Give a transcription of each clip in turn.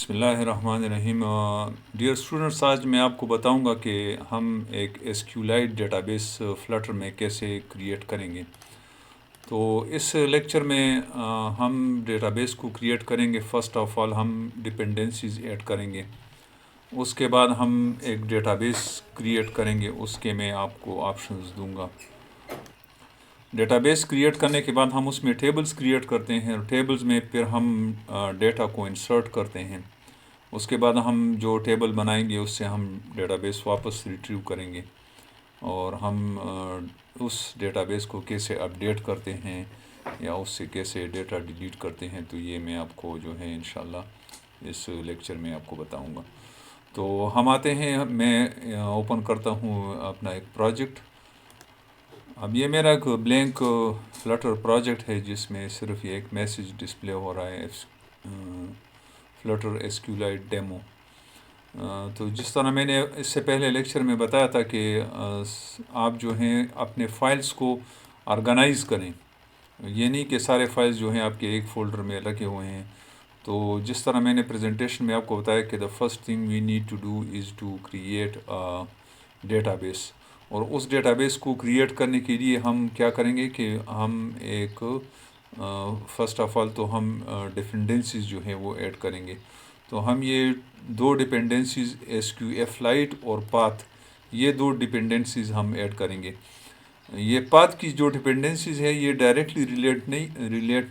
بسم اللہ الرحمن الرحیم۔ ڈیئر اسٹوڈنٹس، آج میں آپ کو بتاؤں گا کہ ہم ایک SQLite database filter میں کیسے کریٹ کریں گے۔ تو اس لیکچر میں ہم ڈیٹا بیس کو کریٹ کریں گے۔ فرسٹ آف آل ہم ڈپینڈنسیز ایڈ کریں گے، اس کے بعد ہم ایک ڈیٹا بیس کریٹ کریں گے، اس کے میں آپ کو آپشنز دوں گا۔ ڈیٹا بیس کریٹ کرنے کے بعد ہم اس میں ٹیبلز کریٹ کرتے ہیں، اور ٹیبلز میں پھر ہم ڈیٹا کو انسرٹ کرتے ہیں۔ اس کے بعد ہم جو ٹیبل بنائیں گے اس سے ہم ڈیٹا بیس واپس ریٹریو کریں گے، اور ہم اس ڈیٹا بیس کو کیسے اپڈیٹ کرتے ہیں یا اس سے کیسے ڈیٹا ڈیلیٹ کرتے ہیں، تو یہ میں آپ کو جو ہے انشاءاللہ اس لیکچر میں آپ کو بتاؤں گا۔ تو ہم آتے ہیں، میں اوپن کرتا ہوں اپنا ایک پروجیکٹ۔ اب یہ میرا ایک بلینک فلٹر پروجیکٹ ہے جس میں صرف یہ ایک میسیج ڈسپلے ہو رہا ہے، filter SQLite demo. تو جس طرح میں نے اس سے پہلے لیکچر میں بتایا تھا کہ آپ جو ہیں اپنے فائلز کو آرگنائز کریں، یہ نہیں کہ سارے فائلز جو ہیں آپ کے ایک فولڈر میں رکھے ہوئے ہیں۔ تو جس طرح میں نے پریزنٹیشن میں آپ کو بتایا کہ the first thing we need to do is to create database, اور اس ڈیٹا بیس کو کریٹ کرنے کے لیے ہم کیا کریں گے کہ ہم ایک فرسٹ آف آل تو ہم ڈپینڈنسیز جو ہیں وہ ایڈ کریں گے۔ تو ہم یہ دو dependencies S Q F lite اور پاتھ، یہ دو ڈپینڈنسیز ہم ایڈ کریں گے۔ یہ پاتھ کی جو ڈپینڈنسیز ہے یہ ڈائریکٹلی ریلیٹ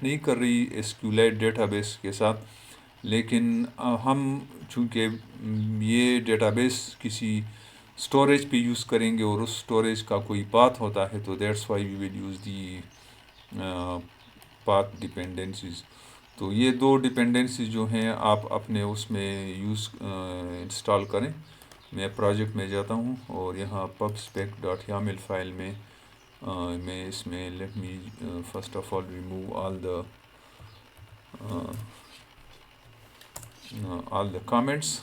نہیں کر رہی SQLite database کے ساتھ، لیکن ہم چونکہ یہ ڈیٹا بیس کسی اسٹوریج پہ یوز کریں گے اور اس اسٹوریج کا کوئی پاتھ ہوتا ہے، تو that's why we will use the path dependencies. تو یہ دو ڈپینڈنسیز جو ہیں آپ اپنے اس میں انسٹال کریں۔ میں پروجیکٹ میں جاتا ہوں اور یہاں pubspec.yaml فائل میں میں اس میں let me first of all remove all the comments.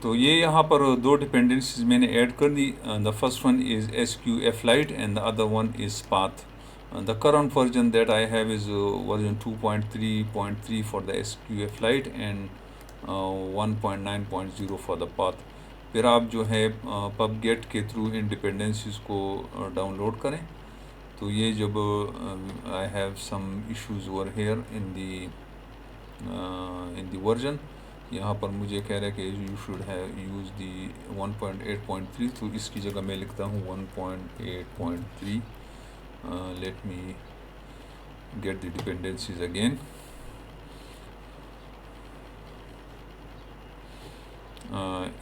تو یہ یہاں پر دو ڈپینڈنسیز میں نے ایڈ کر دی۔ The first one is S Q F lite and the other one is path. The current version that I have is version 2.3.3 for the SQF Lite and 1.9.0 for the path۔ پھر آپ جو ہے pub get کے through in dependencies کو down load کریں۔ تو یہ جب I have some issues over here in the version، یہاں پر مجھے کہہ رہا ہے کہ you should have used the 1.8.3، تو اس کی جگہ میں لکھتا ہوں 1.8.3۔ let me get the dependencies again۔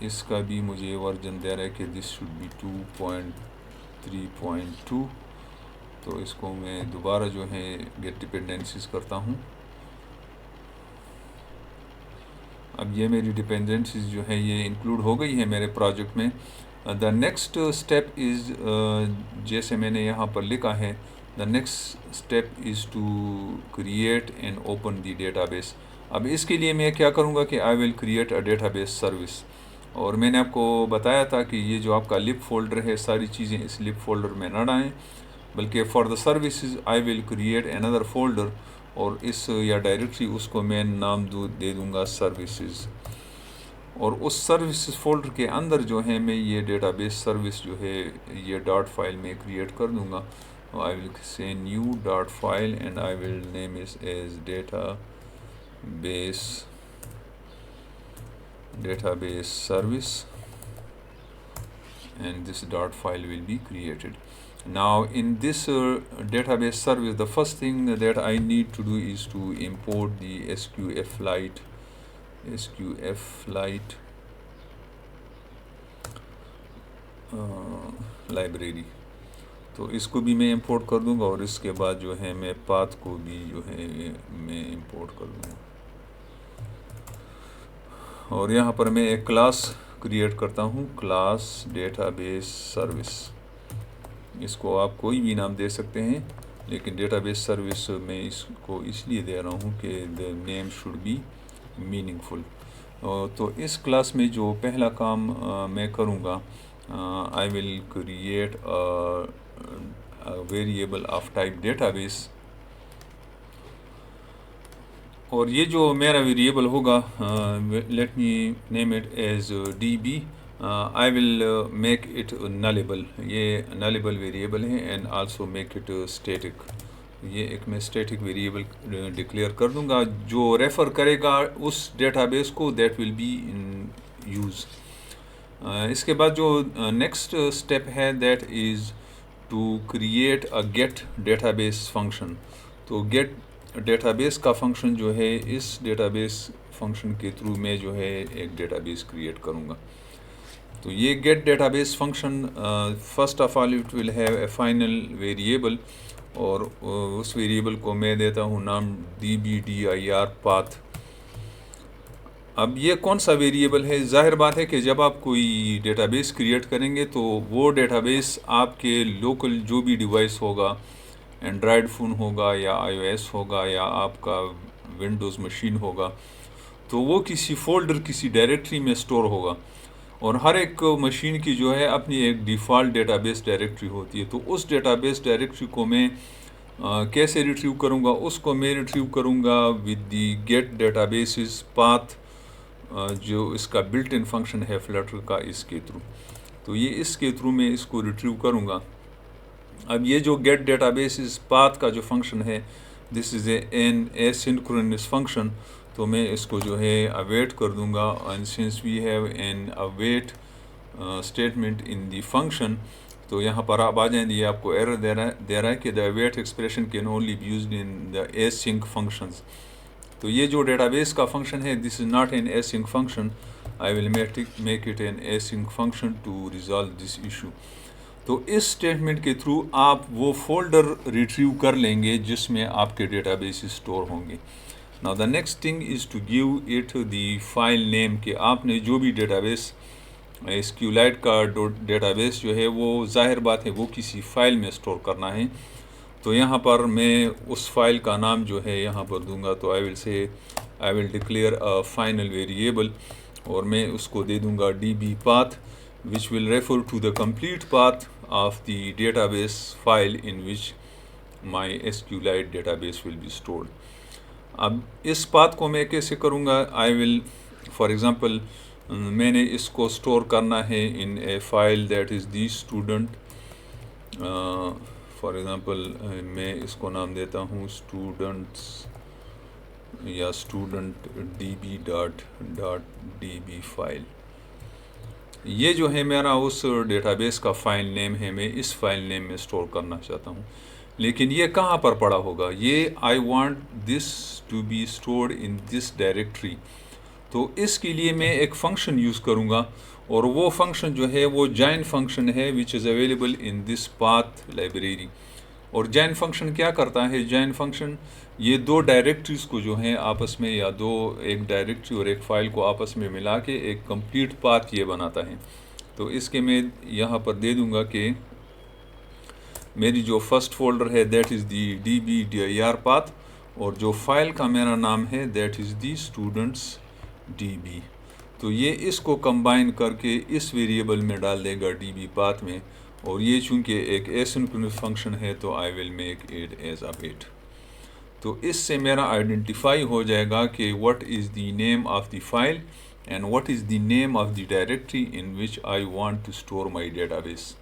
اس کا بھی مجھے ورژن دے رہا ہے کہ this should be 2.3.2۔ تو اس کو میں دوبارہ جو ہے get dependencies کرتا ہوں۔ اب یہ میری ڈپینڈنسیز جو ہے یہ انکلوڈ ہو گئی ہے میرے پروجیکٹ میں۔ دا نیکسٹ اسٹیپ از، جیسے میں نے یہاں پر لکھا ہے، the next step is to create and open the database. اب اس کے لیے میں کیا کروں گا کہ I will create a database service, اور میں نے آپ کو بتایا تھا کہ یہ جو آپ کا لپ فولڈر ہے ساری چیزیں اس لپ فولڈر میں نہ ڈالیں، بلکہ for the services I will create another folder, اور اس یا ڈائریکٹلی اس کو میں نام دے دوں گا سروسز، اور اس سروسز فولڈر کے اندر جو ہے میں یہ ڈیٹا بیس سروس جو ہے یہ ڈاٹ فائل میں کریٹ کر دوں گا۔ آئی ول سے نیو ڈاٹ file and I will name اس as database service, and this ڈاٹ file will be created. Now in this database service, the first thing that I need to do is to import the SQF Lite library۔ تو اس کو بھی میں import کر دوں گا، اور اس کے بعد جو ہے میں پاتھ کو بھی جو ہے میں امپورٹ کر دوں گا، اور یہاں پر میں ایک کلاس کریٹ کرتا ہوں، کلاس ڈیٹا بیس سروس۔ اس کو آپ کوئی بھی نام دے سکتے ہیں، لیکن ڈیٹا بیس سروس میں اس کو اس لیے دے رہا ہوں کہ the name should be meaningful۔ تو اس کلاس میں جو پہلا کام میں کروں گا، I will create a variable of type database، اور یہ جو میرا ویریبل ہوگا let me name it as D B. I will make it نلیبل. یہ نلیبل ویریبل ہے and also make it static. یہ ایک میں اسٹیٹک ویریبل ڈکلیئر کر دوں گا جو ریفر کرے گا اس ڈیٹا بیس کو that will be in use. اس کے بعد جو نیکسٹ اسٹیپ ہے that is to create a get database function. تو گیٹ ڈیٹا بیس کا فنکشن جو ہے اس ڈیٹا بیس فنکشن کے تھرو میں جو ہے ایک ڈیٹا بیس کریٹ کروں گا. تو یہ get database function first of all it will have a final variable اور اس ویریبل کو میں دیتا ہوں نام DBDIR پاتھ. اب یہ کون سا ویریبل ہے؟ ظاہر بات ہے کہ جب آپ کوئی ڈیٹا بیس کریٹ کریں گے تو وہ ڈیٹا بیس آپ کے لوکل جو بھی ڈیوائس ہوگا، اینڈرائڈ فون ہوگا یا iOS ہوگا یا آپ کا ونڈوز مشین ہوگا، تو وہ کسی فولڈر کسی ڈائریکٹری میں سٹور ہوگا. اور ہر ایک مشین کی جو ہے اپنی ایک ڈیفالٹ ڈیٹا بیس ڈائریکٹری ہوتی ہے. تو اس ڈیٹا بیس ڈائریکٹری کو میں کیسے ریٹریو کروں گا؟ اس کو میں ریٹریو کروں گا with the get databases path, جو اس کا بلٹ ان فنکشن ہے فلٹر کا، اس کے تھرو. تو یہ اس کے تھرو میں اس کو ریٹریو کروں گا. اب یہ جو گیٹ ڈیٹا بیسز پاتھ کا جو فنکشن ہے دس از این اسynchronous فنکشن. تو میں اس کو جو ہے اویٹ کر دوں گا. And since we have an await statement in the function, تو یہاں پر آپ آ جائیں. یہ آپ کو ایرر دے رہا ہے کہ the await expression can only be used in the async functions. تو یہ جو ڈیٹا بیس کا فنکشن ہے this is not an async function. I will make it an async function to resolve this issue. تو اس statement کے through آپ وہ فولڈر ریٹریو کر لیں گے جس میں آپ کے ڈیٹا بیس اسٹور ہوں گے. Now the next thing is to give it the file name کہ آپ نے جو بھی ڈیٹا بیس SQLite کا ڈیٹا بیس جو ہے وہ ظاہر بات ہے وہ کسی فائل میں اسٹور کرنا ہے. تو یہاں پر میں اس فائل کا نام جو ہے یہاں پر دوں گا. تو I will declare a final variable اور میں اس کو دے دوں گا DB path which will refer to the complete path of the database file in which my SQLite database will be stored. اب اس پاتھ کو میں کیسے کروں گا؟ آئی ول فار ایگزامپل میں نے اس کو سٹور کرنا ہے in a file that is the student. For example میں اس کو نام دیتا ہوں اسٹوڈنٹس یا اسٹوڈنٹ DB فائل. یہ جو ہے میرا اس ڈیٹا بیس کا فائل نیم ہے. میں اس فائل نیم میں سٹور کرنا چاہتا ہوں. لیکن یہ کہاں پر پڑا ہوگا؟ یہ I want this to be stored in this directory. تو اس کے لیے میں ایک فنکشن یوز کروں گا اور وہ فنکشن جو ہے وہ جوائن فنکشن ہے which is available in this path library. اور جوائن فنکشن کیا کرتا ہے؟ جوائن فنکشن یہ دو ڈائریکٹریز کو جو ہیں آپس میں یا ایک ڈائریکٹری اور ایک فائل کو آپس میں ملا کے ایک کمپلیٹ پاتھ یہ بناتا ہے. تو اس کے میں یہاں پر دے دوں گا کہ میری جو فرسٹ فولڈر ہے that is the DBDIR path اور جو فائل کا میرا نام ہے that is the students DB. تو یہ اس کو کمبائن کر کے اس ویریبل میں ڈال دے گا DB پاتھ میں. اور یہ چونکہ ایک asynchronous فنکشن ہے تو I will make it as await. تو اس سے میرا آئیڈینٹیفائی ہو جائے گا کہ what is the name of the file and what is the name of the directory in which I want to store my database.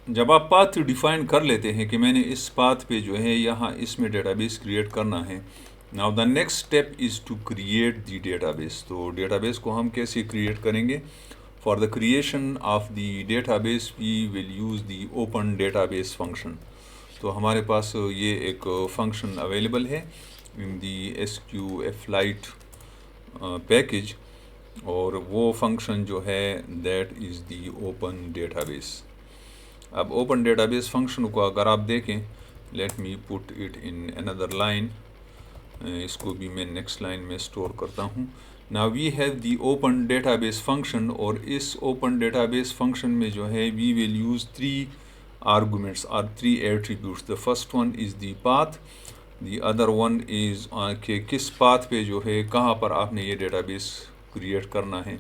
جب آپ پاتھ ڈیفائن کر لیتے ہیں کہ میں نے اس پاتھ پہ جو ہے یہاں اس میں ڈیٹا بیس کریٹ کرنا ہے. Now the next step is to create the database. تو ڈیٹا بیس کو ہم کیسے کریٹ کریں گے؟ For the creation of the database we will use the open database function. تو ہمارے پاس یہ ایک فنکشن اویلیبل ہے ان دی SQLite پیکج اور وہ فنکشن جو ہے that is the open database. اب اوپن ڈیٹا بیس فنکشن کو اگر آپ دیکھیں let me put it in اندر لائن. اس کو بھی میں نیکسٹ لائن میں اسٹور کرتا ہوں. Now we have the open database function اور اس open database function میں جو ہے we will use 3 arguments or 3 attributes. The first one is the path. The other one is کہ کس path پہ جو ہے کہاں پر آپ نے یہ database create کرنا ہے.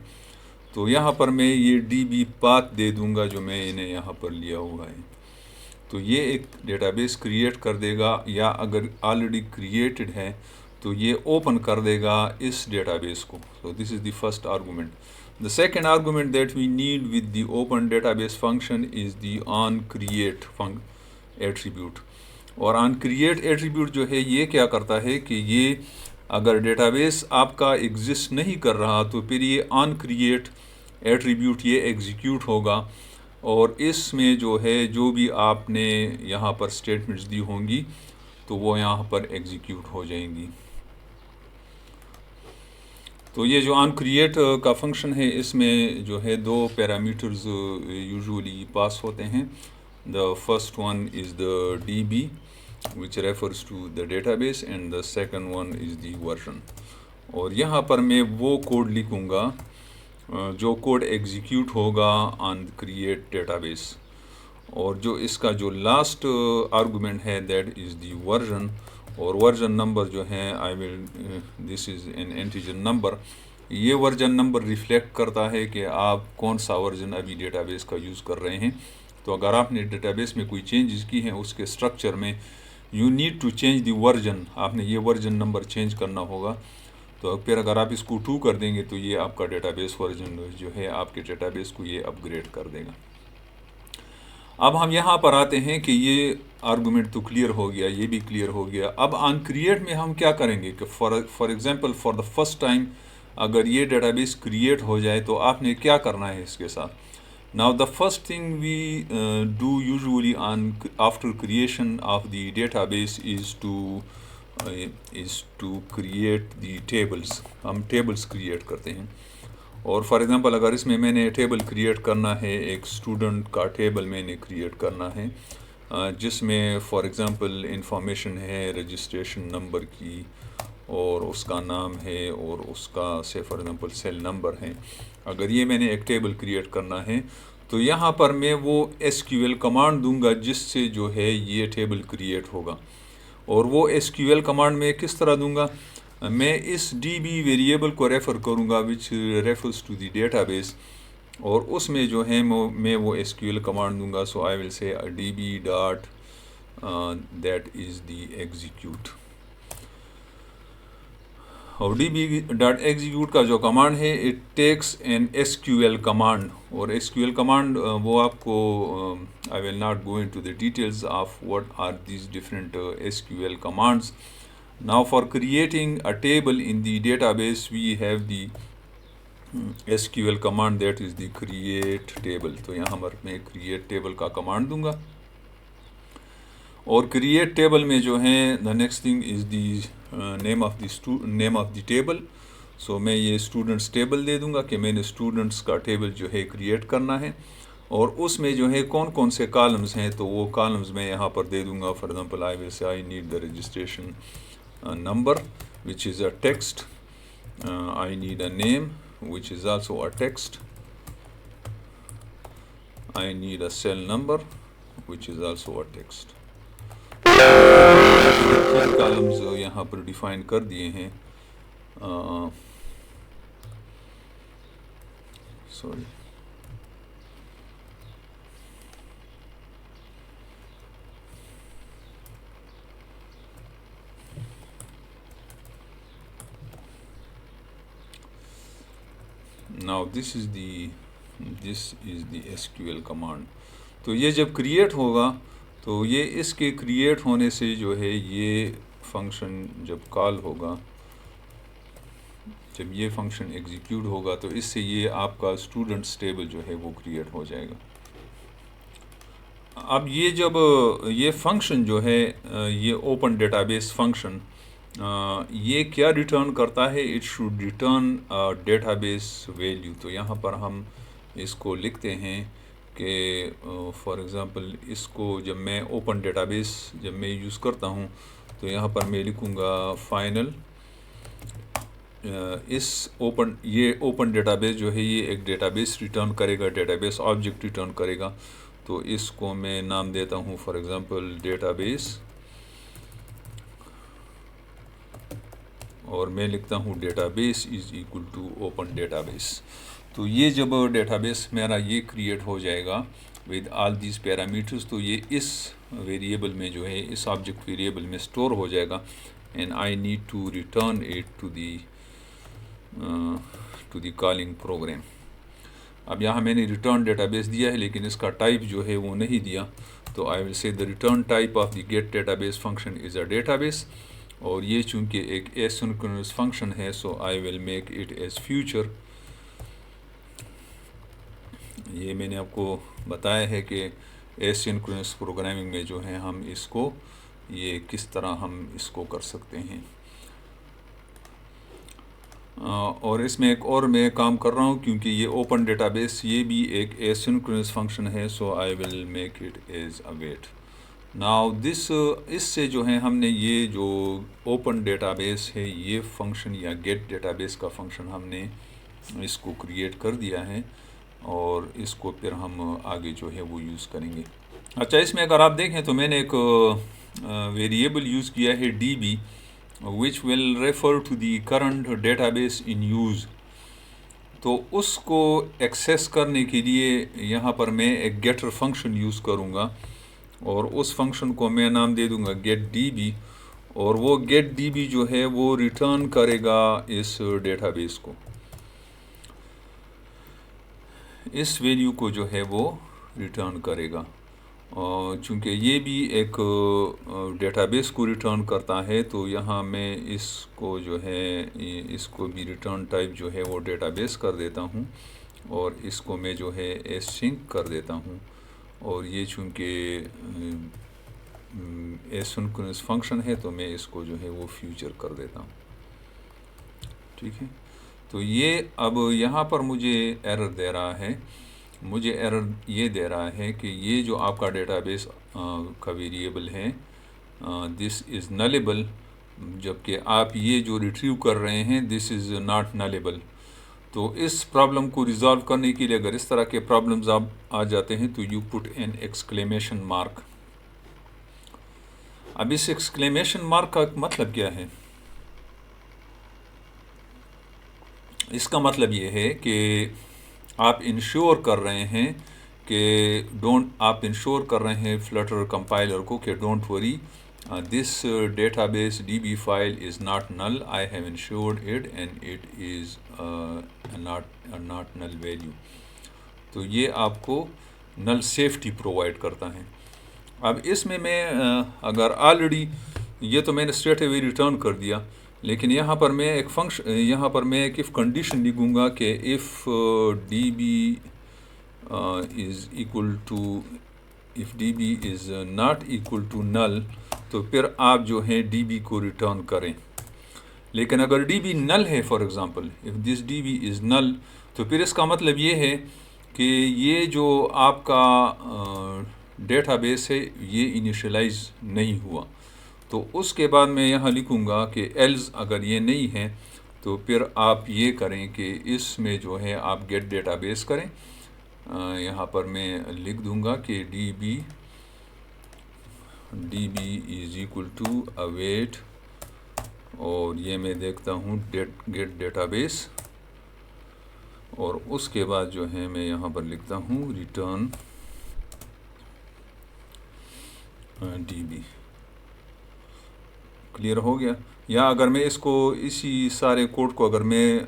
تو یہاں پر میں یہ DB path دے دوں گا جو میں انہیں یہاں پر لیا ہوا ہے. تو یہ ایک ڈیٹا بیس کریٹ کر دے گا یا اگر آلریڈی کریٹڈ ہے تو یہ اوپن کر دے گا اس ڈیٹا بیس کو. So this is the first argument. The second argument that we need with the open database function is the onCreate attribute. اور onCreate attribute جو ہے یہ کیا کرتا ہے کہ یہ اگر ڈیٹا بیس آپ کا ایگزسٹ نہیں کر رہا تو پھر یہ onCreate attribute یہ ایگزیکیوٹ ہوگا اور اس میں جو ہے جو بھی آپ نے یہاں پر اسٹیٹمنٹس دی ہوں گی تو وہ یہاں پر ایگزیکیوٹ ہو جائیں گی. تو یہ جو onCreate کا فنکشن ہے اس میں جو ہے 2 پیرامیٹرز یوزولی پاس ہوتے ہیں. The first one is the DB which refers to the database and the second one is the version. اور یہاں پر میں وہ کوڈ لکھوں گا جو کوڈ ایگزیکیوٹ ہوگا onCreate database اور جو اس کا جو لاسٹ آرگومنٹ ہے that is the version. اور ورژن نمبر جو ہے this is an integer number. یہ ورژن نمبر ریفلیکٹ کرتا ہے کہ آپ کون سا ورژن ابھی ڈیٹا بیس کا یوز کر رہے ہیں. تو اگر آپ نے ڈیٹا بیس میں کوئی چینجز کی ہیں اس کے اسٹرکچر میں you need to change the version. آپ نے یہ ورژن نمبر چینج کرنا ہوگا. تو پھر اگر آپ اس کو 2 کر دیں گے تو یہ آپ کا ڈیٹا بیس ورژن جو ہے آپ کے ڈیٹا بیس کو یہ اپ گریڈ کر دے گا. اب ہم یہاں پر آتے ہیں کہ یہ آرگومنٹ تو کلیئر ہو گیا, یہ بھی کلیئر ہو گیا. اب onCreate میں ہم کیا کریں گے کہ for example for the first time اگر یہ ڈیٹا بیس کریٹ ہو جائے تو آپ نے کیا کرنا ہے اس کے ساتھ. Now the first thing we do usually after creation of the database is to create the tables. ہم tables create کرتے ہیں. اور فار ایگزامپل اگر اس میں نے ٹیبل کریٹ کرنا ہے, ایک اسٹوڈنٹ کا ٹیبل میں نے کریٹ کرنا ہے جس میں فار ایگزامپل انفارمیشن ہے رجسٹریشن نمبر کی اور اس کا نام ہے اور اس کا سے فار ایگزامپل سیل نمبر ہے. اگر یہ میں نے ایک ٹیبل کریٹ کرنا ہے تو یہاں پر میں وہ SQL کمانڈ دوں گا جس سے جو ہے یہ ٹیبل کریٹ ہوگا. اور وہ SQL کمانڈ میں کس طرح دوں گا, میں اس DB ویریبل کو ریفر کروں گا which refers to the database اور اس میں جو ہے میں وہ SQL کمانڈ دوں گا. So I will say DB dot that is the execute. اور DB ڈاٹ ایگزیکیوٹ کا جو کمانڈ ہے it takes N SQL command. اور SQL کمانڈ وہ آپ کو I will not go into the details of what are these different SQL commands. Now for creating a table in the database we have the SQL command that is the create table. تو یہاں پر میں create table کا command دوں گا. اور create table میں جو ہے the next thing is the name of the table. So میں یہ students table دے دوں گا کہ میں نے students کا table جو ہے create کرنا ہے اور اس میں جو ہے کون کون سے کالمز ہیں تو وہ کالمز میں یہاں پر دے دوں گا. For example I will say I need the registration number which is a text. I need a name which is also a text. I need a cell number which is also a text. Columns یہاں پر define کر دیے ہیں. Sorry Now this is the SQL command. تو یہ جب create ہوگا تو یہ اس کے کریٹ ہونے سے جو ہے یہ فنکشن جب کال ہوگا, جب یہ فنکشن ایگزیکیوٹ ہوگا تو اس سے یہ آپ کا اسٹوڈنٹس ٹیبل جو ہے وہ کریٹ ہو جائے گا. اب یہ جب یہ فنکشن جو ہے یہ اوپن ڈیٹا بیس فنکشن یہ کیا ریٹرن کرتا ہے, it should return data base value. تو یہاں پر ہم اس کو لکھتے ہیں کہ فار ایگزامپل اس کو جب میں اوپن ڈیٹا بیس جب میں یوز کرتا ہوں تو یہاں پر میں لکھوں گا فائنل. یہ اوپن ڈیٹا بیس جو ہے یہ ایک ڈیٹا بیس ریٹرن کرے گا, ڈیٹا بیس آبجیکٹ ریٹرن کرے گا. تو اس کو میں نام دیتا ہوں فار ایگزامپل ڈیٹا بیس اور میں لکھتا ہوں database is equal to open database. تو یہ جب ڈیٹا بیس میرا یہ کریٹ ہو جائے گا ود آل دیز پیرامیٹرز تو یہ اس ویریبل میں جو ہے اس آبجیکٹ ویریبل میں اسٹور ہو جائے گا. and I need to return it to the calling program. اب یہاں میں نے ریٹرن ڈیٹا بیس دیا ہے لیکن اس کا ٹائپ جو ہے وہ نہیں دیا، تو I will say the return type of the get database function is a database, اور یہ چونکہ ایک ایسنکرونس فنکشن ہے so I will make it as future. یہ میں نے آپ کو بتایا ہے کہ ایسنکرونس پروگرامنگ میں جو ہے ہم اس کو یہ کس طرح ہم اس کو کر سکتے ہیں. اور اس میں ایک اور میں کام کر رہا ہوں کیونکہ یہ اوپن ڈیٹا بیس یہ بھی ایک ایسنکرونس فنکشن ہے، so I will make it as await. Now اس سے جو ہے ہم نے یہ جو اوپن ڈیٹا بیس ہے یہ فنکشن یا گیٹ ڈیٹا بیس کا فنکشن ہم نے اس کو کریٹ کر دیا ہے، اور اس کو پھر ہم آگے جو ہے وہ یوز کریں گے. اچھا، اس میں اگر آپ دیکھیں تو میں نے ایک ویریبل یوز کیا ہے D B which will refer to the current database in use. تو اس کو ایکسیس کرنے کے لیے یہاں پر میں ایک گیٹر فنکشن یوز کروں گا، اور اس فنکشن کو میں نام دے دوں گا گیٹ ڈی بی، اور وہ گیٹ ڈی بی جو ہے وہ ریٹرن کرے گا اس ڈیٹا بیس کو، اس ویلیو کو جو ہے وہ ریٹرن کرے گا. چونکہ یہ بھی ایک ڈیٹا بیس کو ریٹرن کرتا ہے تو یہاں میں اس کو جو ہے اس کو بھی ریٹرن ٹائپ جو ہے وہ ڈیٹا بیس کر دیتا ہوں، اور اس کو میں جو ہے ایسنک کر دیتا ہوں، اور یہ چونکہ ایسنکرونس فنکشن ہے تو میں اس کو جو ہے وہ فیوچر کر دیتا ہوں. ٹھیک ہے، تو یہ اب یہاں پر مجھے ایرر دے رہا ہے، مجھے ایرر یہ دے رہا ہے کہ یہ جو آپ کا ڈیٹا بیس کا ویریبل ہے دس از نلیبل، جبکہ آپ یہ جو ریٹریو کر رہے ہیں دس از ناٹ نلیبل. تو اس پرابلم کو ریزالو کرنے کے لیے اگر اس طرح کے پرابلمز آپ آ جاتے ہیں تو you put an exclamation mark. اب اس ایکسکلیمیشن مارک کا مطلب کیا ہے؟ اس کا مطلب یہ ہے کہ آپ انشور کر رہے ہیں کہ آپ انشور کر رہے ہیں فلٹر کمپائلر کو کہ don't worry this database D B file is not null, I have ensured it and it is not null value. تو یہ آپ کو نل سیفٹی پرووائڈ کرتا ہے. اب اس میں اگر آلریڈی یہ تو میں نے اسٹریٹ اوے ریٹرن کر دیا، لیکن یہاں پر میں ایک یہاں پر میں ایک کنڈیشن لکھوں گا کہ if D B is equal to if D B is not equal to null, تو پھر آپ جو ہیں ڈی بی کو ریٹرن کریں. لیکن اگر ڈی بی نل ہے، for example if this D B is null, تو پھر اس کا مطلب یہ ہے کہ یہ جو آپ کا ڈیٹا بیس ہے یہ انیشلائز نہیں ہوا. تو اس کے بعد میں یہاں لکھوں گا کہ ایلز اگر یہ نہیں ہے تو پھر آپ یہ کریں کہ اس میں جو ہے آپ گیٹ ڈیٹا بیس کریں. یہاں پر میں لکھ دوں گا کہ D B is equal to await, اور یہ میں دیکھتا ہوں گیٹ ڈیٹا بیس، اور اس کے بعد جو ہے میں یہاں پر لکھتا ہوں ریٹرن ڈی بی. کلیئر ہو گیا؟ یا اگر میں اس کو اسی سارے کوڈ کو اگر میں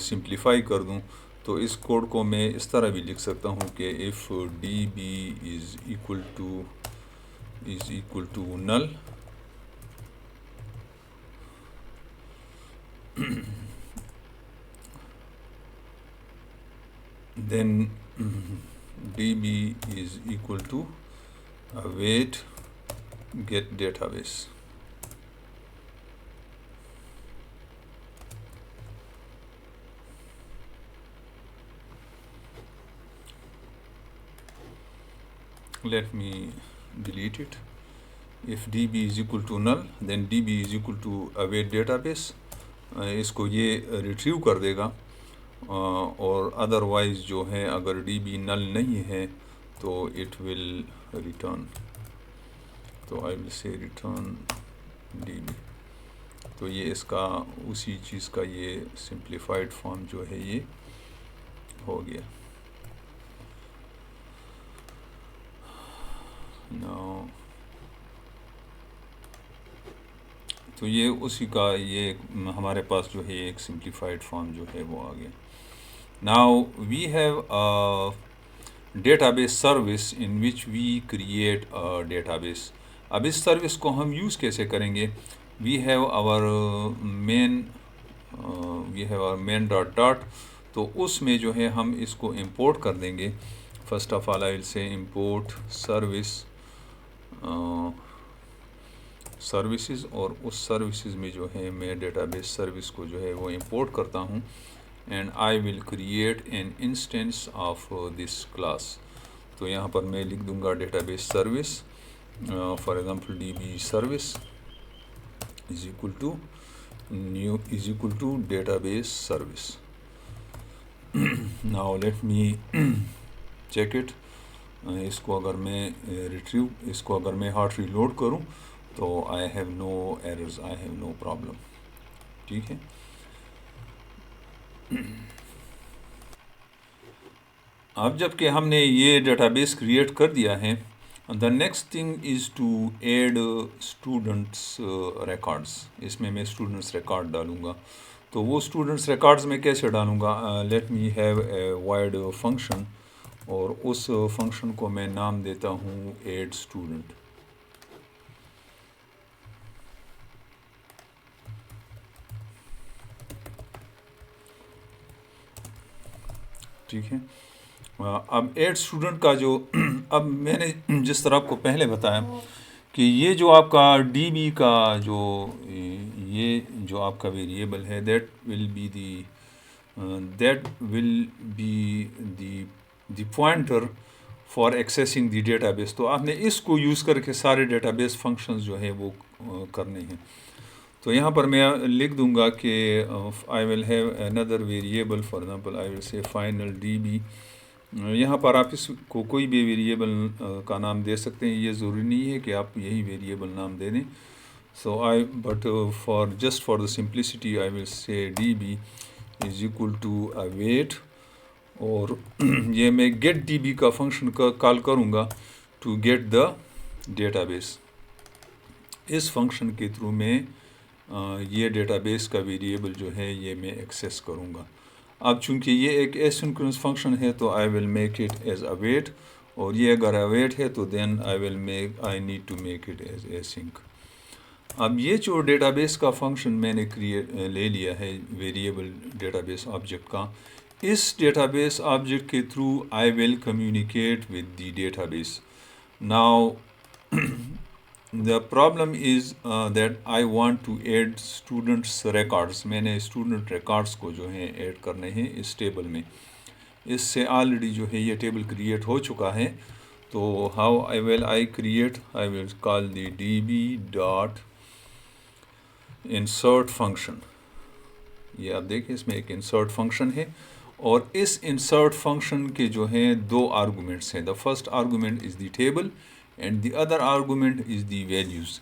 سمپلیفائی کر دوں تو اس کوڈ کو میں اس طرح بھی لکھ سکتا ہوں کہ if D B is equal to null then db is equal to await get database. Let me delete it. If db is equal to null then db is equal to await database. اس کو یہ retrieve کر دے گا، اور otherwise جو ہے اگر D B نل نہیں ہے تو اٹ ول ریٹرن. تو آئی ول سے ریٹرن ڈی بی. تو یہ اس کا اسی چیز کا یہ سمپلیفائڈ فارم جو ہے یہ ہو گیا. Now تو یہ اسی کا یہ ہمارے پاس جو ہے ایک سمپلیفائڈ فارم جو ہے وہ آ گیا. Now we have database service in which we create database. اب اس سروس کو ہم یوز کیسے کریں گے؟ وی ہیو آور مین ڈاٹ. تو اس میں جو ہے ہم اس کو امپورٹ کر دیں گے. First of all I will سے امپورٹ سروسز، اور اس سروسز میں جو ہے میں ڈیٹا بیس سروس کو جو ہے وہ امپورٹ کرتا ہوں. And I will create an instance of this class. تو یہاں پر میں لکھ دوں گا database service, for example D B service is equal to new is equal to database service. Now let me check it. اس کو اگر میں اس کو اگر میں ہارڈ ریلوڈ کروں تو I have no errors, I have no problem. ٹھیک ہے. اب جب کہ ہم نے یہ ڈیٹا بیس کریٹ کر دیا ہے، the next thing is to add students records. اس میں اسٹوڈنٹس ریکارڈ ڈالوں گا. تو وہ اسٹوڈنٹس ریکارڈز میں کیسے ڈالوں گا؟ Let me have a void function, اور اس فنکشن کو میں نام دیتا ہوں ایڈ اسٹوڈنٹ. ٹھیک ہے. اب ایڈ اسٹوڈنٹ کا جو اب میں نے جس طرح آپ کو پہلے بتایا کہ یہ جو آپ کا ڈی بی کا یہ جو آپ کا ویریبل ہے that will be the pointer for accessing the database. تو آپ نے اس کو یوز کر کے سارے ڈیٹا بیس فنکشنز جو ہے وہ کرنے ہیں. تو یہاں پر میں لکھ دوں گا کہ آئی ول ہیو اندر variable, for example I will say final D be. یہاں پر آپ اس کو کوئی بھی ویریبل کا نام دے سکتے ہیں، یہ ضروری نہیں ہے کہ آپ یہی ویریبل نام دے دیں. So but just for the simplicity I will say D B is equal to await, اور یہ میں گیٹ ڈی بی کا فنکشن کا کال کروں گا to get the database. اس فنکشن کے تھرو میں یہ ڈیٹا بیس کا ویریبل جو ہے یہ میں ایکسیس کروں گا. اب چونکہ یہ ایک ایسنکرونس فنکشن ہے تو I will make it as await, اور یہ اگر اویٹ ہے تو then I need to make it as async. اب یہ جو ڈیٹا بیس کا فنکشن میں نے لے لیا ہے ویریبل ڈیٹا بیس آبجیکٹ کا، اس ڈیٹا بیس آبجیکٹ کے through I will communicate with the data base. Now the problem is that I want to add students records. میں نے اسٹوڈنٹ ریکارڈس کو جو ہیں ایڈ کرنے ہیں اس ٹیبل میں. اس سے آلریڈی جو ہے یہ ٹیبل کریٹ ہو چکا ہے. تو how will I create? I will call the db dot insert function. یہ آپ دیکھیں اس میں ایک انسرٹ فنکشن ہے، اور اس انسرٹ فنکشن کے جو ہیں دو آرگومنٹس ہیں. The first argument is the table and the other argument is the values,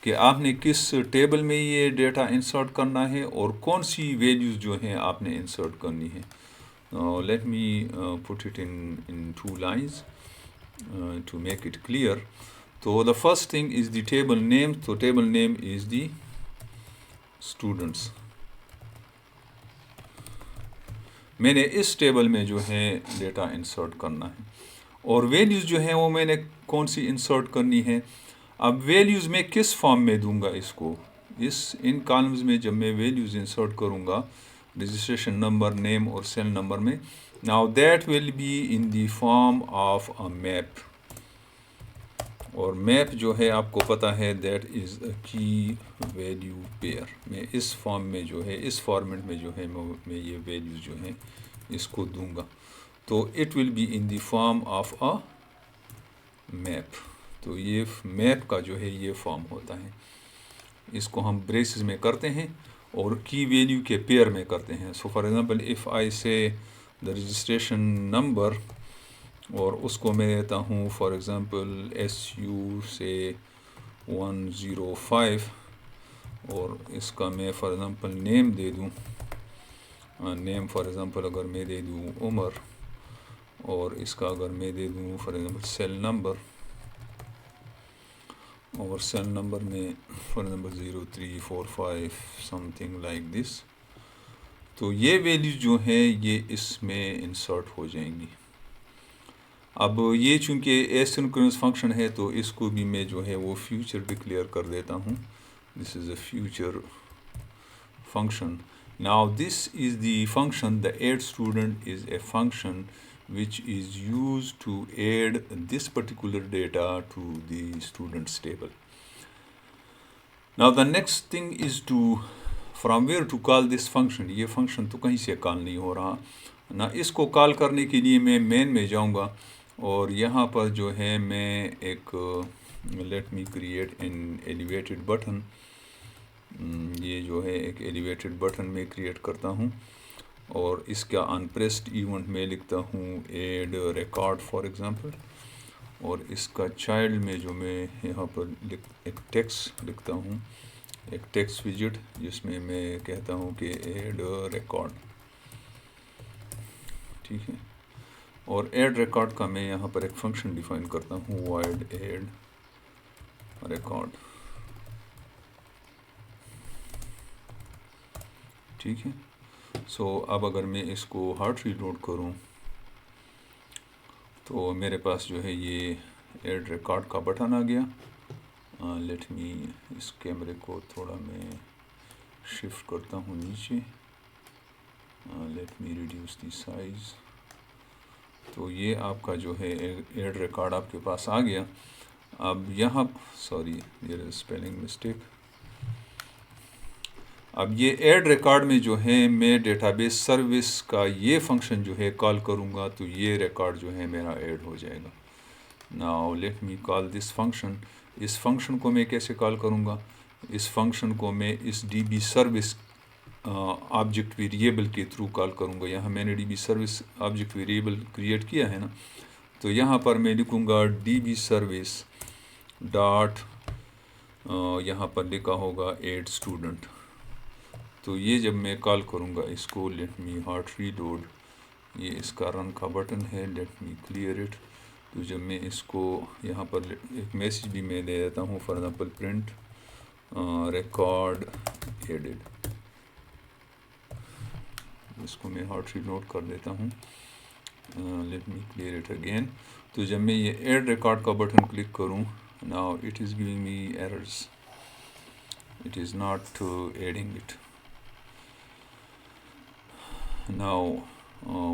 کہ آپ نے کس ٹیبل میں یہ ڈیٹا انسرٹ کرنا ہے اور کون سی ویلیوز جو ہیں آپ نے انسرٹ کرنی ہے. Let me put it in 2 lines to make it clear. تو the first thing is the table name. تو table name is the students. میں نے اس ٹیبل میں جو ہے ڈیٹا انسرٹ کرنا ہے، اور ویلیوز جو ہیں وہ میں نے کون سی انسرٹ کرنی ہے. اب ویلیوز میں کس فارم میں دوں گا اس کو؟ ان کالمز میں جب میں ویلیوز انسرٹ کروں گا رجسٹریشن نمبر، نیم اور سیل نمبر میں، now that will be in the form of a map. اور میپ جو ہے آپ کو پتہ ہے دیٹ از اے کی ویلیو پیئر. میں اس فارم میں جو ہے اس فارمیٹ میں جو ہے میں یہ ویلیوز جو ہیں اس کو دوں گا. تو it will be in the form of a map. تو یہ میپ کا جو ہے یہ فارم ہوتا ہے. اس کو ہم بریسز میں کرتے ہیں اور کی ویلیو کے پیئر میں کرتے ہیں. سو فار ایگزامپل اف آئی سے دا رجسٹریشن نمبر، اور اس کو میں دیتا ہوں فار ایگزامپل SU سے 105، اور اس کا میں فار ایگزامپل نیم دے دوں، نیم فار ایگزامپل اگر میں دے دوں عمر، اور اس کا اگر میں دے دوں فار ایگزامپل سیل نمبر، اور سیل نمبر میں for number 0 3 4 5 some thing like this. تو یہ ویلیو جو ہیں یہ اس میں انسرٹ ہو جائیں گی. اب یہ چونکہ ایسنکرونس فنکشن ہے تو اس کو بھی میں جو ہے وہ فیوچر ڈکلیئر کر دیتا ہوں. This is a future function. Now this is the function, the add student is a function which is used to add this particular data to the students table. Now the next thing is to from where to call this function. یہ function تو کہیں سے کال نہیں ہو رہا نا. اس کو کال کرنے کے لیے میں مین میں جاؤں گا اور یہاں پر جو ہے میں ایک let me create an elevated button. یہ جو ہے ایک ایلیویٹڈ بٹن میں کریٹ کرتا ہوں اور اس کا انپریسڈ ایونٹ میں لکھتا ہوں ایڈ ریکارڈ فار ایگزامپل. اور اس کا چائلڈ میں جو میں یہاں پر ایک ٹیکسٹ لکھتا ہوں، ایک ٹیکسٹ ویجٹ جس میں میں کہتا ہوں کہ ایڈ ریکارڈ. ٹھیک ہے. اور ایڈ ریکارڈ کا میں یہاں پر ایک فنکشن ڈیفائن کرتا ہوں وائڈ ایڈ ریکارڈ. ٹھیک ہے. سو اب اگر میں اس کو ہارڈ ریلوڈ کروں تو میرے پاس جو ہے یہ ایڈ ریکارڈ کا بٹن آ گیا. لیٹ می اس کیمرے کو تھوڑا میں شفٹ کرتا ہوں نیچے. Let me reduce the size. تو یہ آپ کا جو ہے ایڈ ریکارڈ آپ کے پاس آ گیا. اب یہاں sorry there is spelling mistake. اب یہ ایڈ ریکارڈ میں جو ہے میں ڈیٹا بیس سروس کا یہ فنکشن جو ہے کال کروں گا تو یہ ریکارڈ جو ہے میرا ایڈ ہو جائے گا. Now let me call this function. اس فنکشن کو میں کیسے کال کروں گا؟ اس فنکشن کو میں اس D B service object variable کے تھرو کال کروں گا. یہاں میں نے D B service object variable create کیا ہے نا، تو یہاں پر میں لکھوں گا ڈی بی سروس ڈاٹ یہاں پر لکھا ہوگا ایڈ اسٹوڈنٹ. تو یہ جب میں کال کروں گا اس کو، لیٹ می ہارٹ ریلوڈ. یہ اس کا رن کا بٹن ہے، لیٹ می کلیئر اٹ. تو جب میں اس کو یہاں پر ایک میسیج بھی میں دے دیتا ہوں for example print record added. اس کو میں ہارٹ ریلوڈ کر دیتا ہوں. Let me clear it again. تو جب میں یہ ایڈ ریکارڈ کا بٹن کلک کروں، now it is giving me errors. It is not adding it. Now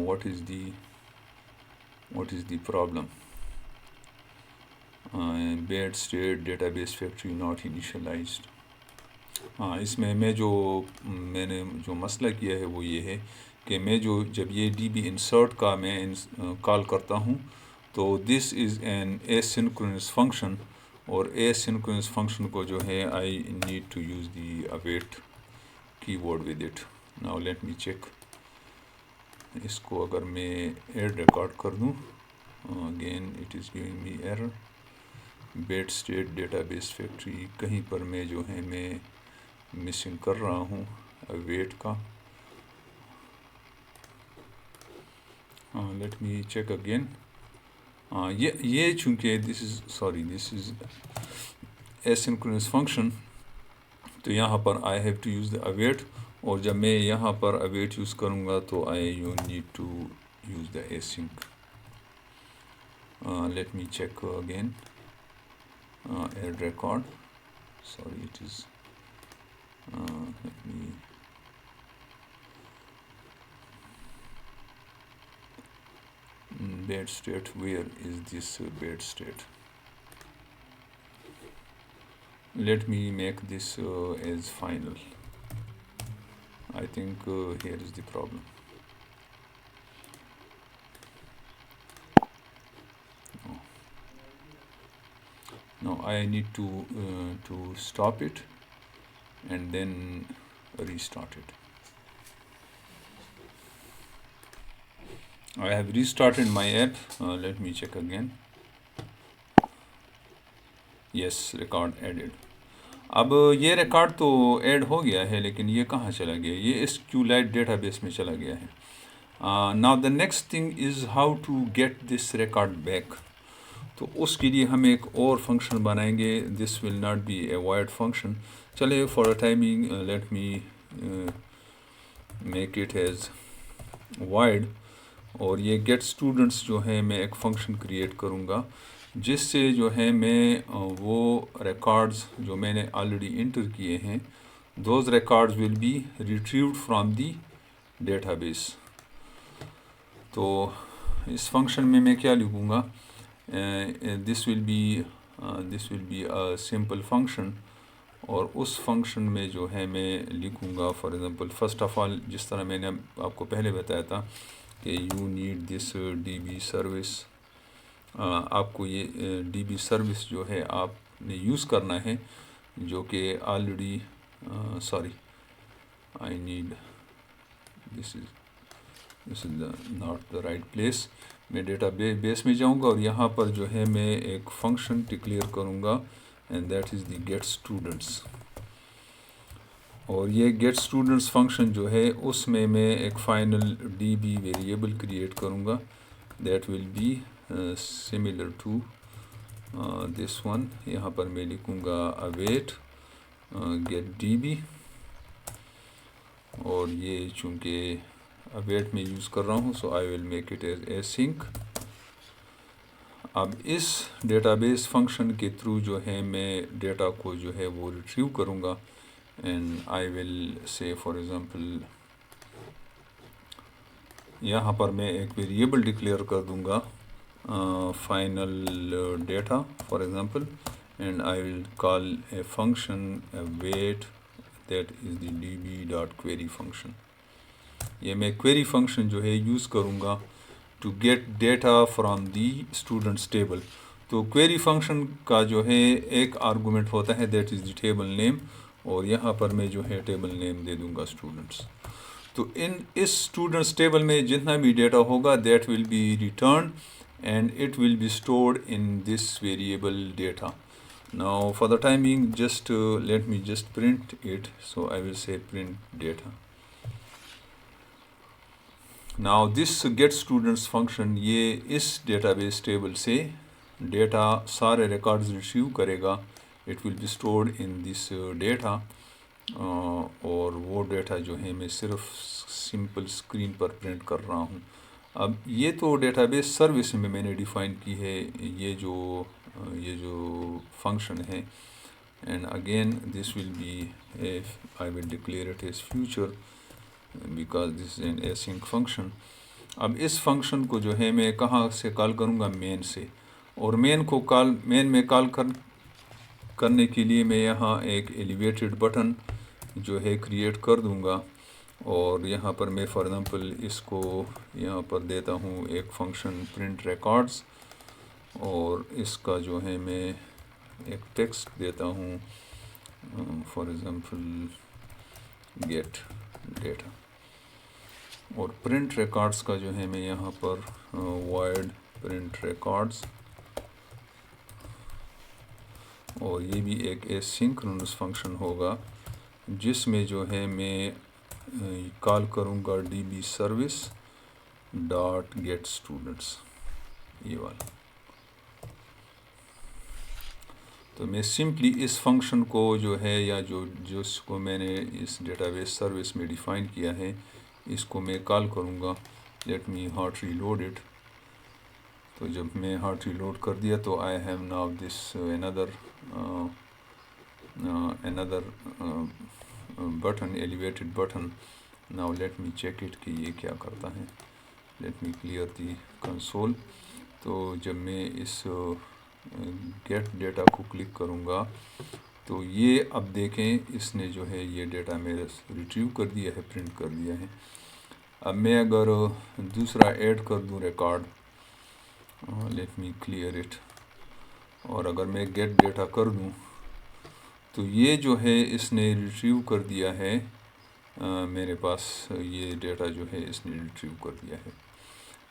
what is the problem? Bad state database factory not initialized. ہاں، اس میں میں نے جو مسئلہ کیا ہے وہ یہ ہے کہ میں جب یہ ڈی بی انسرٹ کا میں کال کرتا ہوں تو this is an asynchronous function, اور asynchronous فنکشن کو جو ہے I need to use the await keyword with it. Now let me check. اس کو اگر میں ایڈ ریکارڈ کر دوں، again it is giving me error. Bad state database factory کہیں پر میں جو ہے میں مسنگ کر رہا ہوں ویٹ کا. Let me check again. یہ چونکہ دس از ایسنکرونس فنکشن، تو یہاں پر I have to use the await. اور جب میں یہاں پر اویٹ یوز کروں گا تو you need to use the async. Let me check again. Add record. Sorry it is let me bad state. Where is this bad state? Let me make this as final. I think here is the problem. Now I need to stop it and then restart it. I have restarted my app. Let me check again. Yes, record added. اب یہ record تو add ہو گیا ہے، لیکن یہ کہاں چلا گیا؟ یہ SQLite ڈیٹا بیس میں چلا گیا ہے. Now the next thing is how to get this record back. تو اس کے لیے ہم ایک اور فنکشن بنائیں گے. This will not be a void function. چلے for a timing let me make it as void. اور یہ گیٹ اسٹوڈنٹس جو ہے میں ایک فنکشن کریٹ کروں گا جس سے جو ہے میں وہ ریکارڈز جو میں نے آلریڈی انٹر کیے ہیں those records will be retrieved from the database. تو اس فنکشن میں کیا لکھوں گا؟ This will be a simple function. اور اس فنکشن میں جو ہے میں لکھوں گا for example first of all جس طرح میں نے آپ کو پہلے بتایا تھا کہ you need this D B service. آپ کو یہ ڈی بی سروس جو ہے آپ نے یوز کرنا ہے جو کہ already I need this is not the right place. میں ڈیٹا بیس میں جاؤں گا اور یہاں پر جو ہے میں ایک فنکشن ڈکلیئر کروں گا and that is the get students. اور یہ گیٹ اسٹوڈنٹس فنکشن جو ہے اس میں ایک final D B variable create کروں گا that will be similar to this one. یہاں پر میں لکھوں گا اویٹ گیٹ ڈی بی. اور یہ چونکہ اویٹ میں یوز کر رہا ہوں so I will make it as async. اب اس ڈیٹا بیس فنکشن کے تھرو جو ہے میں ڈیٹا کو جو ہے وہ ریٹریو کروں گا اینڈ آئی ول سے فار ایگزامپل یہاں پر میں ایک ویریبل ڈکلیئر کر دوں گا final data for example and I will call a function await that is the D B dot query function. یہ میں کویری فنکشن جو ہے یوز کروں گا to get data from the students table. تو کویری فنکشن کا جو ہے ایک آرگومنٹ ہوتا ہے دیٹ از دی ٹیبل نیم اور یہاں پر میں جو ہے ٹیبل نیم دے دوں گا اسٹوڈنٹس. تو اس اسٹوڈنٹس ٹیبل میں جتنا بھی ڈیٹا ہوگا that will be returned and it will be stored in this variable data. Now for the time being just let me just print it. So I will say print data. Now this get students function یہ اس data base table سے data سارے records retrieve کرے گا. It will be stored in this data. اور وہ data جو ہے میں صرف سمپل اسکرین پر پرنٹ کر رہا ہوں. اب یہ تو ڈیٹا بیس سروس میں نے ڈیفائن کی ہے یہ جو فنکشن ہے and again this will be I will declare it as future because this is an async function. اب اس فنکشن کو جو ہے میں کہاں سے کال کروں گا؟ مین سے. اور مین میں کال کرنے کے لیے میں یہاں ایک ایلیویٹڈ بٹن جو ہے کریٹ کر دوں گا اور یہاں پر میں فار ایگزامپل اس کو یہاں پر دیتا ہوں ایک فنکشن پرنٹ ریکارڈز اور اس کا جو ہے میں ایک ٹیکسٹ دیتا ہوں فار ایگزامپل گیٹ ڈیٹا. اور پرنٹ ریکارڈز کا جو ہے میں یہاں پر وائڈ پرنٹ ریکارڈز اور یہ بھی ایک asynchronous فنکشن ہوگا جس میں جو ہے میں کال کروں گا D B service dot get students یہ والا. تو میں سمپلی اس فنکشن کو جو ہے یا جس کو میں نے اس ڈیٹا بیس سروس میں ڈیفائن کیا ہے اس کو میں کال کروں گا. Let me hot reload it. تو جب میں ہاٹ ریلوڈ کر دیا تو I have now this another button elevated button. Now let me check it کہ یہ کیا کرتا ہے. Let me clear the console. تو جب میں اس گیٹ ڈیٹا کو کلک کروں گا تو یہ اب دیکھیں اس نے جو ہے یہ ڈیٹا میرے ریٹریو کر دیا ہے پرنٹ کر دیا ہے. اب میں اگر دوسرا ایڈ کر دوں record late me clear it اور اگر میں گیٹ ڈیٹا کر دوں تو یہ جو ہے اس نے ریٹریو کر دیا ہے میرے پاس یہ ڈیٹا جو ہے اس نے ریٹریو کر دیا ہے.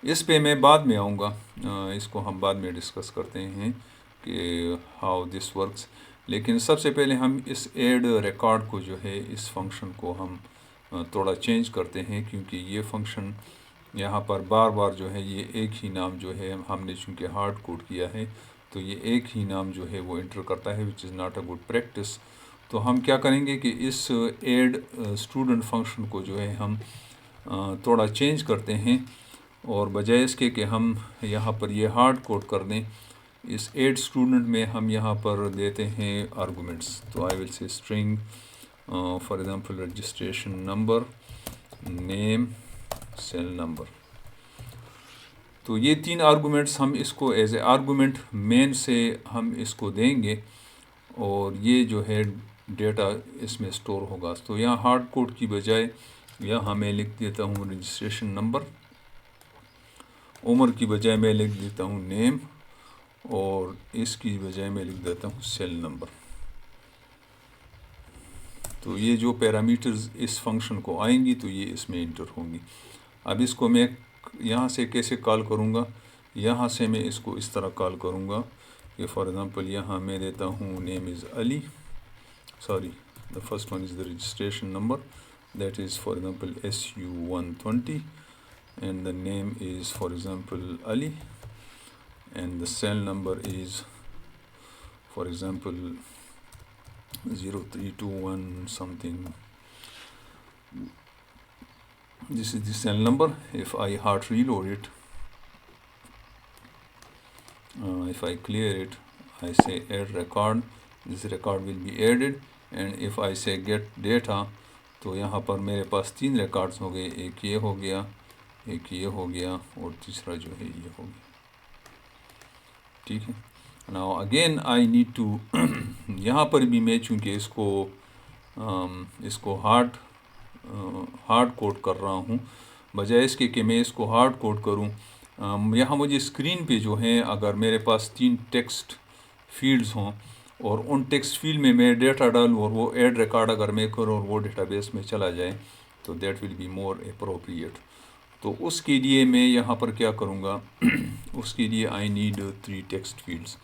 اس پہ میں بعد میں آؤں گا اس کو ہم بعد میں ڈسکس کرتے ہیں کہ ہاؤ دس ورکس. لیکن سب سے پہلے ہم اس ایڈ ریکارڈ کو جو ہے اس فنکشن کو ہم تھوڑا چینج کرتے ہیں کیونکہ یہ فنکشن یہاں پر بار بار جو ہے یہ ایک ہی نام جو ہے ہم نے چونکہ ہارڈ کوڈ کیا ہے تو یہ ایک ہی نام جو ہے وہ انٹر کرتا ہے which is not a good practice. تو ہم کیا کریں گے کہ اس ایڈ اسٹوڈنٹ فنکشن کو جو ہے ہم تھوڑا چینج کرتے ہیں، اور بجائے اس کے کہ ہم یہاں پر یہ ہارڈ کوڈ کر دیں، اس ایڈ اسٹوڈنٹ میں ہم یہاں پر دیتے ہیں آرگومنٹس. تو آئی ول سے string for example registration number, name, cell number. تو یہ 3 آرگومنٹس ہم اس کو ایز اے آرگومنٹ مین سے ہم اس کو دیں گے، اور یہ جو ہے ڈیٹا اس میں اسٹور ہوگا. تو یہاں ہارڈ کوڈ کی بجائے یہاں میں لکھ دیتا ہوں رجسٹریشن نمبر، عمر کی بجائے میں لکھ دیتا ہوں نیم، اور اس کی بجائے میں لکھ دیتا ہوں سیل نمبر. تو یہ جو پیرامیٹرز اس فنکشن کو آئیں گی تو یہ اس میں انٹر ہوں گی. اب اس کو میں یہاں سے کیسے کال کروں گا؟ یہاں سے میں اس کو اس طرح کال کروں گا کہ فار ایگزامپل یہاں میں دیتا ہوں نیم از علی، sorry the first one is the registration number, that is for example SU120, and the name is for example Ali, and the cell number is for example 0321 something. This is the cell number. If I hard reload it, if I clear it, I say add record, this record will be added, and if I say get data, تو یہاں پر میرے پاس 3 records ہو گئے، ایک یہ ہو گیا، ایک یہ ہو گیا، اور تیسرا جو ہے یہ ہو گیا. ٹھیک ہے. Now again I need to یہاں پر بھی میں چونکہ اس کو ہارڈ کوڈ کر رہا ہوں، بجائے اس کے کہ میں اس کو ہارڈ کوڈ کروں، یہاں مجھے اسکرین پہ جو ہیں اگر میرے پاس 3 ٹیکسٹ فیلڈز ہوں اور ان ٹیکسٹ فیلڈ میں ڈیٹا ڈالوں اور وہ ایڈ ریکارڈ اگر میں کروں اور وہ ڈیٹا بیس میں چلا جائے تو that will be more appropriate. تو اس کے لیے میں یہاں پر کیا کروں گا، اس کے لیے I need 3 text fields.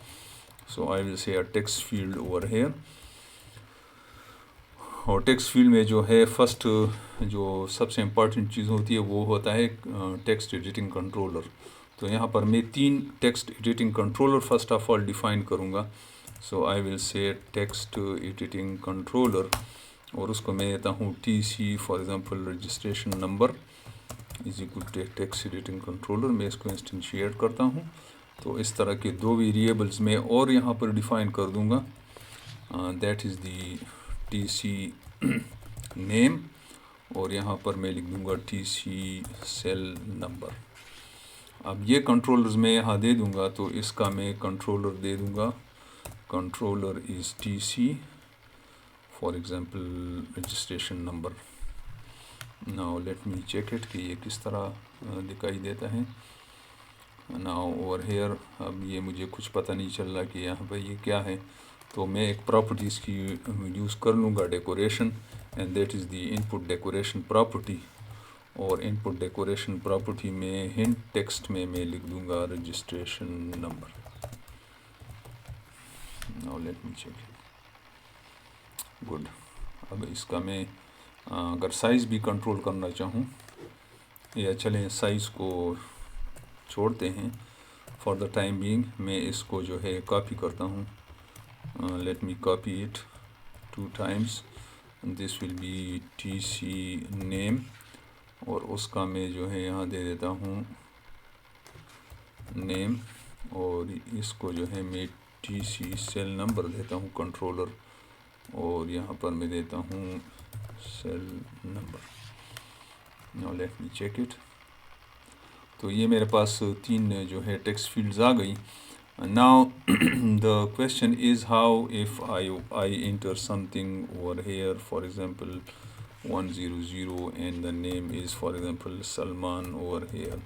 So I will سے ٹیکسٹ فیلڈ اوور ہیئر، اور ٹیکسٹ فیلڈ میں جو ہے فرسٹ جو سب سے امپورٹنٹ چیز ہوتی ہے وہ ہوتا ہے ٹیکسٹ ایڈیٹنگ کنٹرولر. تو یہاں پر میں 3 text editing controller first of all define کروں گا. سو آئی ول سے ٹیکسٹ ایڈیٹنگ کنٹرولر، اور اس کو میں دیتا ہوں T C for example registration number is equal to text editing controller. میں اس کو انسٹنشیٹ کرتا ہوں. تو اس طرح کے 2 ویریبلز میں اور یہاں پر ڈیفائن کر دوں گا، that is the T C name, اور یہاں پر میں لکھ دوں گا ٹی سی سیل نمبر. اب یہ کنٹرولرز میں یہاں دے دوں گا، تو اس کا میں کنٹرولر دے دوں گا، controller is T C for example registration number. Now let me check it کہ یہ کس طرح دکھائی دیتا ہے. ناؤ اوور ہیئر اب یہ مجھے کچھ پتہ نہیں چل رہا کہ یہاں پہ یہ کیا ہے. تو میں ایک پراپرٹیز کی یوز کر لوں گا، decoration, and that is the input decoration property. اور ان پٹ ڈیکوریشن پراپرٹی میں ہنٹ ٹیکسٹ میں لکھ دوں گا registration number. Now let me check good. اب اس کا میں اگر سائز بھی کنٹرول کرنا چاہوں، یا چلیں سائز کو چھوڑتے ہیں فار دا ٹائم بینگ، میں اس کو جو ہے کاپی کرتا ہوں. Let me copy it 2 times. This will be T C name, اور اس کا میں جو ہے یہاں دے دیتا ہوں نیم، اور اس کو جو ہے میں ٹی سی سیل نمبر دیتا ہوں کنٹرولر، اور یہاں پر میں دیتا ہوں cell number. Now let me check it. تو یہ میرے پاس 3 جو ہے ٹیکسٹ فیلڈز آ گئی. Now the question is how if I enter something over here, for example 100, and the name is for example Salman over here,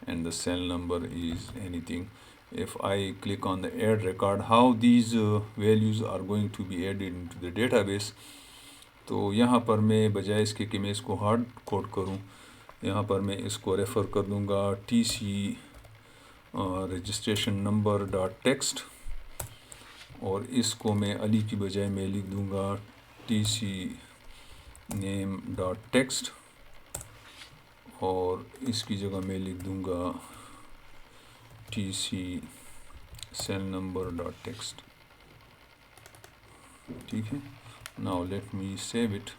and the cell number is anything. If I click on the add record, how these values are going to be added into the database. تو یہاں پر میں بجائے اس کے کہ میں اس کو ہارڈ کوڈ کروں، یہاں پر میں اس کو ریفر کر دوں گا T C registration number dot text, اور اس کو میں علی کی بجائے میں لکھ دوں گا T C name dot text, اور اس کی جگہ میں لکھ دوں گا T C cell number dot text. ٹھیک ہے. Now let me save it.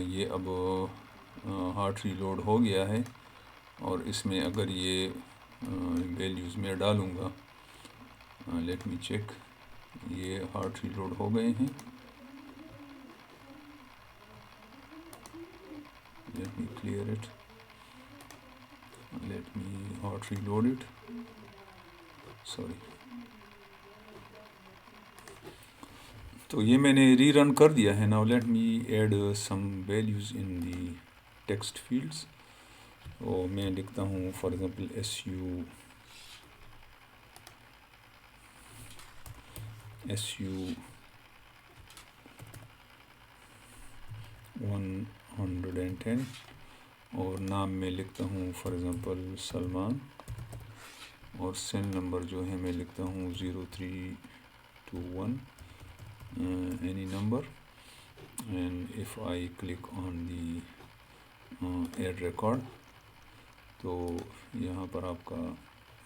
یہ اب ہارڈ ریلوڈ ہو گیا ہے اور اس میں اگر یہ ویلیوز میں ڈالوں گا, لیٹ می چیک, یہ ہارڈ ریلوڈ ہو گئے ہیں. Let me clear it, let me hard reload it, sorry. تو یہ میں نے ری رن کر دیا ہے. Now let me add some values in the text fields. تو میں لکھتا ہوں فار ایگزامپل SU 110 اور نام میں لکھتا ہوں فار ایگزامپل سلمان, اور سیل نمبر جو ہے میں لکھتا ہوں 0321 any number, and if I click on the add record تو یہاں پر آپ کا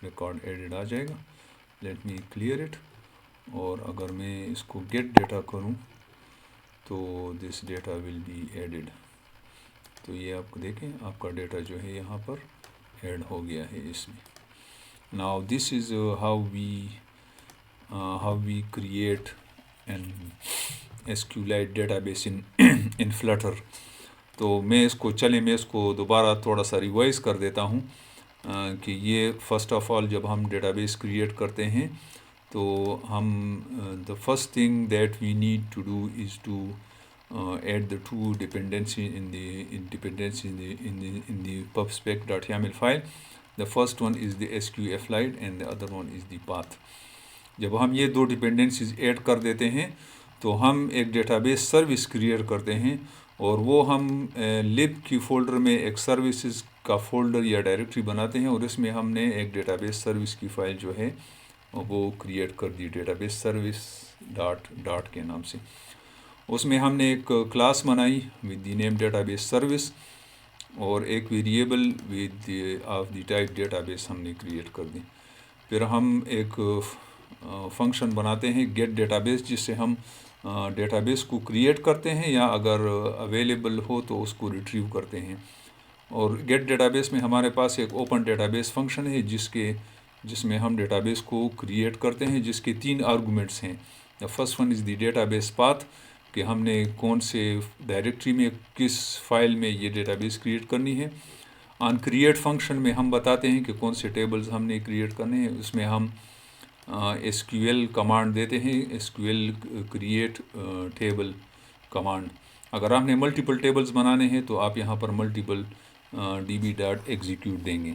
ریکارڈ ایڈڈ آ جائے گا. Let me clear it. اور اگر میں اس کو گیٹ ڈیٹا کروں تو this data will be added. تو یہ آپ کو دیکھیں آپ کا ڈیٹا جو ہے یہاں پر ایڈ ہو گیا ہے اس میں. Now this is how we create an SQLite database in Flutter. تو میں اس کو دوبارہ تھوڑا سا ریوائز کر دیتا ہوں کہ یہ فرسٹ آف آل جب ہم ڈیٹا بیس کریٹ کرتے ہیں تو ہم the first thing that we need to do is to add the two dependency in the pubspec.yaml file. The first one is the SQLite and the other one is the path. جب ہم یہ دو dependencies add کر دیتے ہیں تو ہم ایک data base service create کرتے ہیں, اور وہ ہم لب کی فولڈر میں ایک سروسز کا فولڈر یا ڈائریکٹری بناتے ہیں, اور اس میں ہم نے ایک ڈیٹا بیس سروس کی فائل جو ہے وہ کریٹ کر دی ڈیٹا بیس سروس ڈاٹ کے نام سے. اس میں ہم نے ایک کلاس بنائی with the name data base service, اور ایک variable with of the type data base ہم نے کریٹ کر دی. پھر ہم ایک فنکشن بناتے ہیں گیٹ ڈیٹا بیس, جس سے ہم ڈیٹا بیس کو کریٹ کرتے ہیں یا اگر اویلیبل ہو تو اس کو ریٹریو کرتے ہیں. اور گیٹ ڈیٹا بیس میں ہمارے پاس ایک اوپن ڈیٹا بیس فنکشن ہے جس میں ہم ڈیٹا بیس کو کریٹ کرتے ہیں, جس کے 3 آرگومنٹس ہیں. دا first one is the data base path, کہ ہم نے کون سے ڈائریکٹری میں کس فائل میں یہ ڈیٹا بیس کریٹ کرنی ہے. آن کریٹ فنکشن میں ہم بتاتے ہیں کہ کون سے ٹیبلز ہم نے کریٹ کرنے ہیں. اس میں ہم SQL کمانڈ دیتے ہیں, SQL کریٹ ٹیبل کمانڈ. اگر آپ نے ملٹیپل ٹیبلز بنانے ہیں تو آپ یہاں پر ملٹیپل db.execute دیں گے,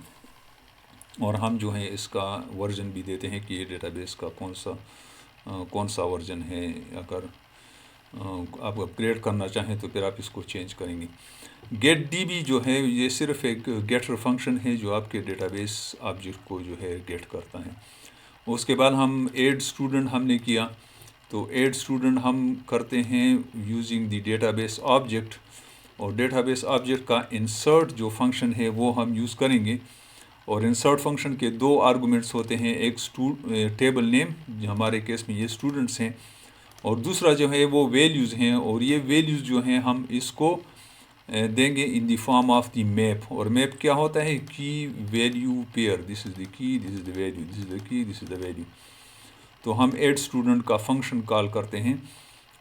اور ہم جو ہے اس کا ورژن بھی دیتے ہیں کہ یہ ڈیٹا بیس کا کون سا ورژن ہے. اگر آپ اپگریڈ کرنا چاہیں تو پھر آپ اس کو چینج کریں گے. گیٹ DB جو ہے یہ صرف ایک گیٹر فنکشن ہے جو آپ کے ڈیٹا بیس آبجیکٹ کو جو ہے گیٹ کرتا ہے. اس کے بعد ہم ایڈ اسٹوڈنٹ ہم نے کیا, تو ایڈ اسٹوڈنٹ ہم کرتے ہیں using the data base object, اور ڈیٹا بیس آبجیکٹ کا انسرٹ جو فنکشن ہے وہ ہم یوز کریں گے. اور انسرٹ فنکشن کے 2 آرگومنٹس ہوتے ہیں, ایک ٹیبل نیم, ہمارے کیس میں یہ اسٹوڈنٹس ہیں, اور دوسرا جو ہے وہ ویلیوز ہیں. اور یہ ویلیوز جو ہیں ہم اس کو دیں گے ان the form of the map. اور میپ کیا ہوتا ہے؟ کی ویلیو پیئر. دس از دی کی, دس is the value, this is دی کی, دس از دی ویلیو. تو ہم ایڈ اسٹوڈنٹ کا فنکشن کال کرتے ہیں,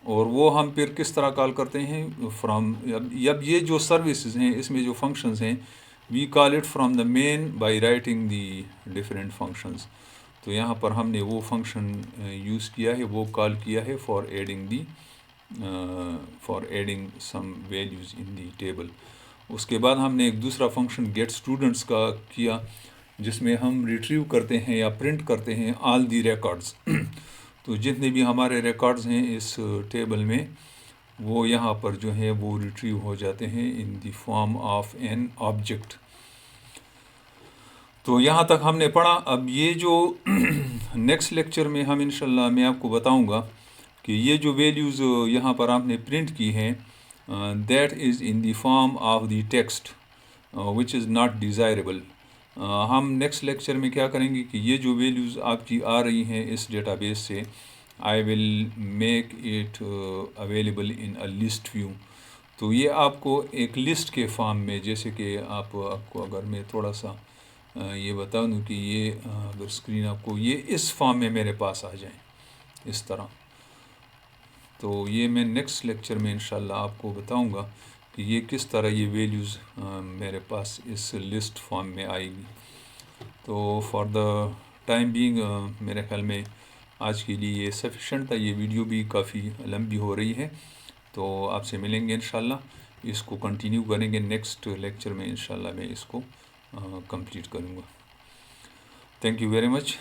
اور وہ ہم پھر کس طرح کال کرتے ہیں فرام, اب یہ جو سروسز ہیں اس میں جو فنکشنز ہیں we call it from the main by writing the different functions. تو یہاں پر ہم نے وہ فنکشن یوز کیا ہے, وہ کال کیا ہے for adding some values in the table. اس کے بعد ہم نے ایک دوسرا فنکشن گیٹ اسٹوڈنٹس کا کیا, جس میں ہم ریٹریو کرتے ہیں یا پرنٹ کرتے ہیں آل دی ریکارڈز. تو جتنے بھی ہمارے ریکارڈز ہیں اس ٹیبل میں وہ یہاں پر جو ہے وہ ریٹریو ہو جاتے ہیں ان the form of an object. تو یہاں تک ہم نے پڑھا. اب یہ جو نیکسٹ لیکچر میں ہم انشاءاللہ میں آپ کو بتاؤں گا کہ یہ جو ویلیوز یہاں پر آپ نے پرنٹ کی ہیں that is in the form of the text which is not desirable. ہم نیکسٹ لیکچر میں کیا کریں گے کہ یہ جو ویلیوز آپ کی آ رہی ہیں اس ڈیٹا بیس سے، I will make it available in a list view. تو یہ آپ کو ایک لسٹ کے فارم میں، جیسے کہ آپ کو اگر میں تھوڑا سا یہ بتا دوں کہ یہ اگر اسکرین آپ کو یہ اس فارم میں میرے پاس آ جائیں اس طرح. تو یہ میں نیکسٹ لیکچر میں انشاءاللہ آپ کو بتاؤں گا کہ یہ کس طرح یہ ویلیوز میرے پاس اس لسٹ فارم میں آئے گی. تو فار دا ٹائم بینگ میرے خیال میں آج کے لیے یہ سفیشینٹ تھا. یہ ویڈیو بھی کافی لمبی ہو رہی ہے، تو آپ سے ملیں گے انشاءاللہ. اس کو کنٹینیو کریں گے نیکسٹ لیکچر میں انشاءاللہ. میں اس کو کمپلیٹ کروں گا. Thank you very much.